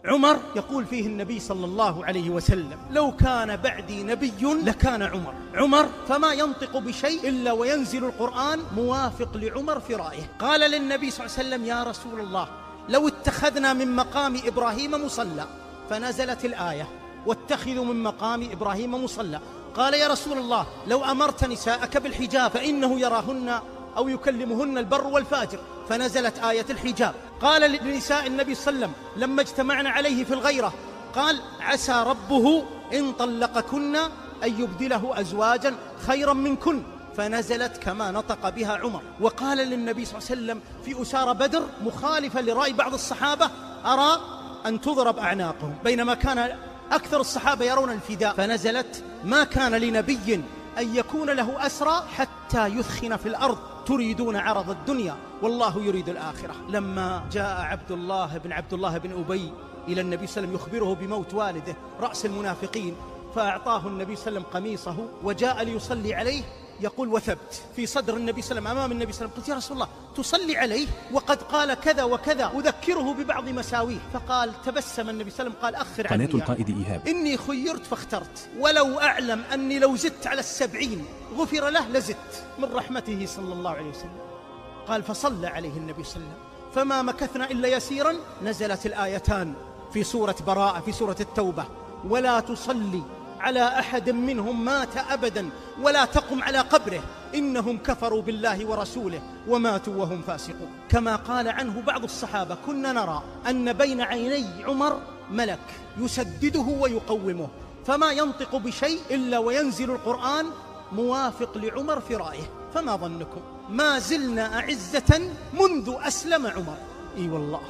عمر يقول فيه النبي صلى الله عليه وسلم: لو كان بعدي نبي لكان عمر. عمر فما ينطق بشيء إلا وينزل القرآن موافق لعمر في رأيه. قال للنبي صلى الله عليه وسلم: يا رسول الله، لو اتخذنا من مقام إبراهيم مصلى، فنزلت الآية: واتخذوا من مقام إبراهيم مصلى. قال: يا رسول الله، لو أمرت نساءك بالحجاب فإنه يراهن أو يكلمهن البر والفاجر، فنزلت آية الحجاب. قال لنساء النبي صلى الله عليه وسلم لما اجتمعن عليه في الغيرة، قال: عسى ربه إن طلقكن أن يبدله أزواجا خيرا منكن، فنزلت كما نطق بها عمر. وقال للنبي صلى الله عليه وسلم في أسارى بدر مخالفا لرأي بعض الصحابة: أرى أن تضرب أعناقهم، بينما كان أكثر الصحابة يرون الفداء، فنزلت: ما كان لنبي أن يكون له أسرى حتى يثخن في الأرض، تريدون عرض الدنيا والله يريد الآخرة. لما جاء عبد الله بن أبي إلى النبي صلى الله عليه وسلم يخبره بموت والده رأس المنافقين، فأعطاه النبي صلى الله عليه وسلم قميصه وجاء ليصلي عليه، يقول: وثبت في صدر النبي صلى الله عليه وسلم أمام النبي صلى الله عليه وسلم. قلت: يا رسول الله، تصلي عليه وقد قال كذا وكذا، أذكره ببعض مساويه. فقال: تبسم النبي صلى الله عليه وسلم قال: أخر عني قناة القائد إيهاب. إني خيرت فاخترت، ولو أعلم أني لو زدت على 70 غفر له لزدت، من رحمته صلى الله عليه وسلم. قال: فصلى عليه النبي صلى الله عليه وسلم. فما مكثنا إلا يسيرا، نزلت الآيتان في سورة براءة، في سورة التوبة: ولا تصلي على أحد منهم مات أبدا ولا تقم على قبره إنهم كفروا بالله ورسوله وماتوا وهم فاسقون. كما قال عنه بعض الصحابة: كنا نرى أن بين عيني عمر ملك يسدده ويقومه، فما ينطق بشيء إلا وينزل القرآن موافق لعمر في رأيه. فما ظنكم؟ ما زلنا أعزة منذ أسلم عمر. إي والله.